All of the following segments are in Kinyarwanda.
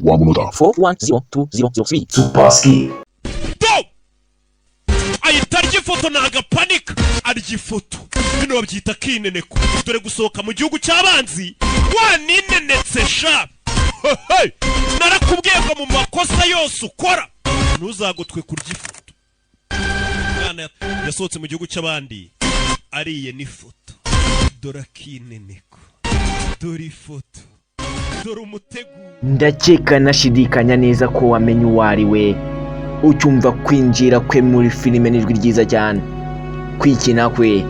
wa munota 4102003 Tupaski. ahita arya ifoto ntagapanika arya ifoto bino babyita kineneko dore gusohoka mu gihugu cy'abanzi waninenetse sha narakubwiye ngo mu makosa yose ukora ntuzagutwe kurya ifoto. Mwana yasohotse mu gihugu cy'abandi ariye n'ifoto dore kineneko dore ifoto dore umutego. ndakeka nashidikanya neza ko wamenye uwo ari we ucyumva kwinjira kwe muri filime n'ijwi ryiza cyane, kwikina kwe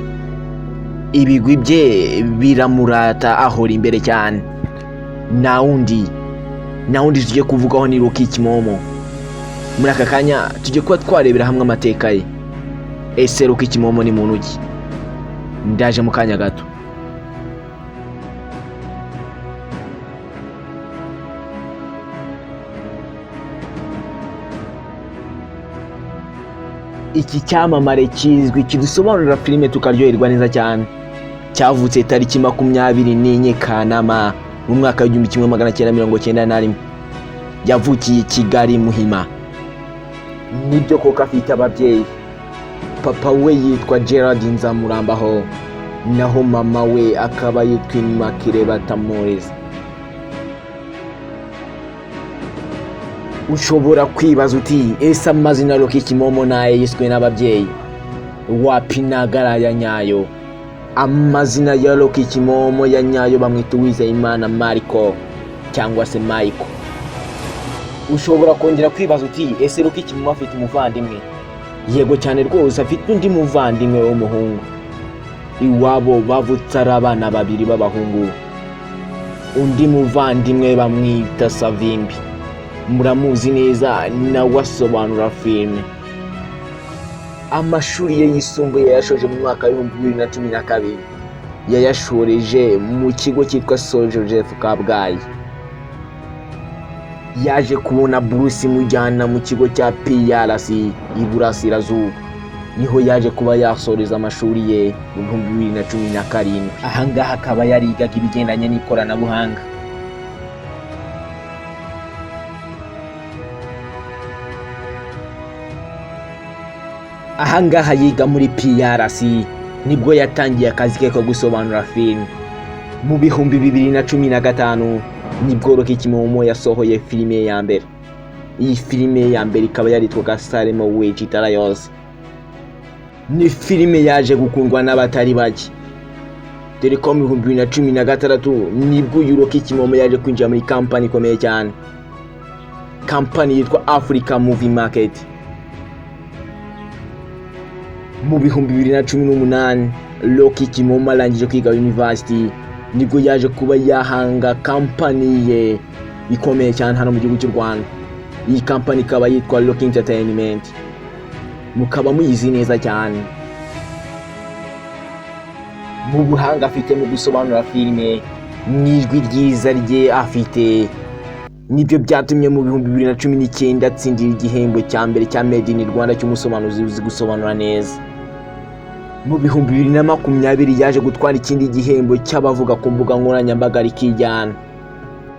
ibigwi bye biramurata ahora imbere cyane. na wundi tujye kuvugaho ni Rocky Kimomo. muri aka kanya tujye kuba twarebera hamwe amateka ye. ese Rocky Kimomo ni muntu ki? ndaje mu kanya gato. iki cyamamare kizwi kidusobanurira filime tukaryoherwa neza cyane cyavutse tariki 24 Kanama mu mwaka wa 1991. yavukiye Kigali Muhima. nibyo koko afite ababyeyi. papa we yitwa Gerard Nzamurambaho naho mama we akaba yitwa Immaculée Batamuriza. ushobora kwibaza uti ese amazina Rocky Kimomo naye yiswe n'ababyeyi? wapi nagara ya nyayo. amazina ya Rocky Kimomo ya nyayo bamwita Uwizeyimana Mariko cyangwa se Michael. ushobora kongera kwibaza uti ese Rocky Kimomo afite umuvandimwe? yego cyane rwose afite undi muvandimwe w'umuhungu. iwabo bavutse ari abana babiri b'abahungu. undi muvandimwe bamwita Savimbi. muramuzi neza nawe asobanura filime. amashuri ye yisumbuye yashoje mu mwaka wa 2012. yayashoreje mu kigo cyitwa Saint Joseph Kabgayi. yaje kubona Bruce imujyana mu kigo cya PRC Iburasirazuba. niho yaje kuba yasoreza amashuri ye mu 2017. ahangaha akaba yarigaga ibigendanye n'ikoranabuhanga. ahangaha yiga muri PRC nibwo yatangiye akazi ke ko gusobanura filime. mu 2015 nibwo Rocky Kimomo yasohoye filime ya mbere. iyi filime ya mbere ikaba yaritwaga Salemo Wechitara yose. ni filime yaje gukundwa n'abatari bake, dore ko mu 2016 nibwo Rocky Kimomo yaje kwinjira muri kampani ikomeye cyane, kampani yitwa Africa Movie Market. mu 2018 Rocky Kimomo arangije kwiga university nibwo yaje kuba yahanga kampani ye ikomeye cyane hano mu gihugu cy'u Rwanda. iyi kampani ikaba yitwa Rocky Entertainment. mukaba muyizi neza cyane mu buhanga afite mu gusobanura filime, n'ijwi ryiza rye afite. nibyo byatumye mu 2019 atsindira igihembo cya mbere cya Made in Rwanda cy'umusobanuzi uzi gusobanura neza. mu 2020 yaje gutwara ikindi gihembo cy'abavuga ku mbuga nkoranyambaga rikijyana.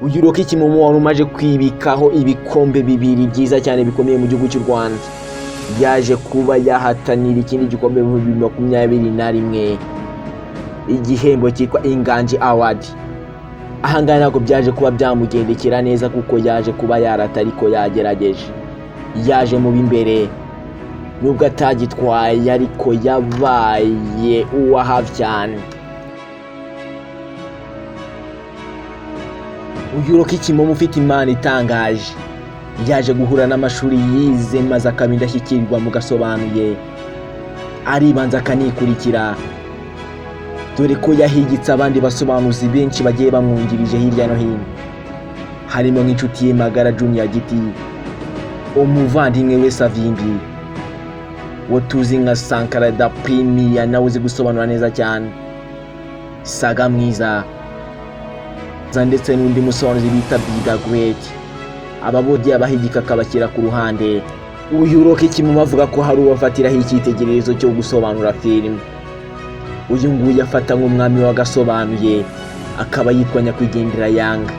uyu Rocky Kimomo wari umaje kwibikaho ibikombe bibiri byiza cyane bikomeye mu gihugu cy'u Rwanda. yaje kuba yahatanira ikindi gikombe mu 2021, igihembo cyitwa Inganji Award. ahangaha ntabwo byaje kuba byamugendekera neza kuko yaje kuba yarata ariko yagerageje. yaje mu b'imbere nubwo atagitwaye ariko yabaye uwahafi cyane. uyu Rocky Kimomo ufite imana itangaje yaje guhura n'amashuri yize maze akaba indashyikirirwa mu gasobanuye. aribanza akanikurikira, dore ko yahigitse abandi basobanuzi benshi bagiye bamwungirije hirya no hino, harimo nk'inshuti ye magara Junior Giti, umuvandimwe we Savimbi, wo tuzi nka Sankara da Premier nawe uzi gusobanura neza cyane, Saga Mwiza, ndetse n'undi musobanuzi bita Bida Great. aba bodi abahigika akabashyira ku ruhande. uyu Rocky Kimomo avuga ko hari uwafatiraho icyitegererezo cyo gusobanura filime. uyu nguyu afata nk'umwami w'agasobanuye, akaba yitwa Nyakwigendera Yanga.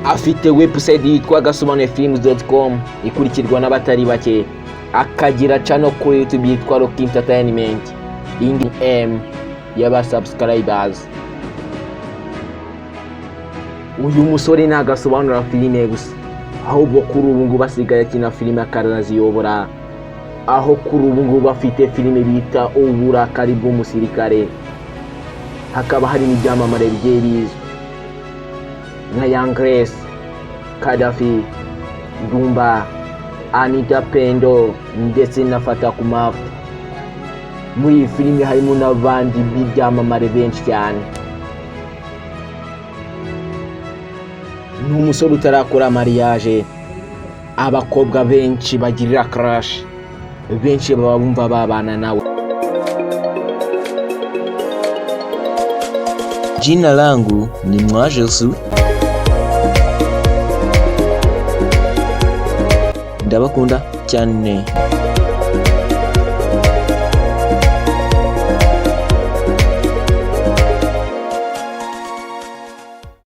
afite website yitwa gasobanuyefilms.com ikurikirwa n'abatari bake, akagira channel kuri YouTube yitwa Rock Entertainment indi y'aba subscribers. Uyu musore ntagasobanura filime gusa, ahubwo kuri ubu ngubu basigaye akina filime akaraziyobora, aho kuri ubu ngubu bafite filime bita Uburakari bw'umusirikare, hakaba hari n'ibyamamare bigiye bizwi nka Young Grace, Kadafi, Dumba, Anita Pendo ndetse na Fata Kumafu. Muri iyi filime harimo n'abandi b'ibyamamare benshi cyane. Ni umusore utarakora mariage, abakobwa benshi bagirira crush, benshi baba bumva babana nawe. Jina langu ni Mwajesu. Ndabakunda cyane.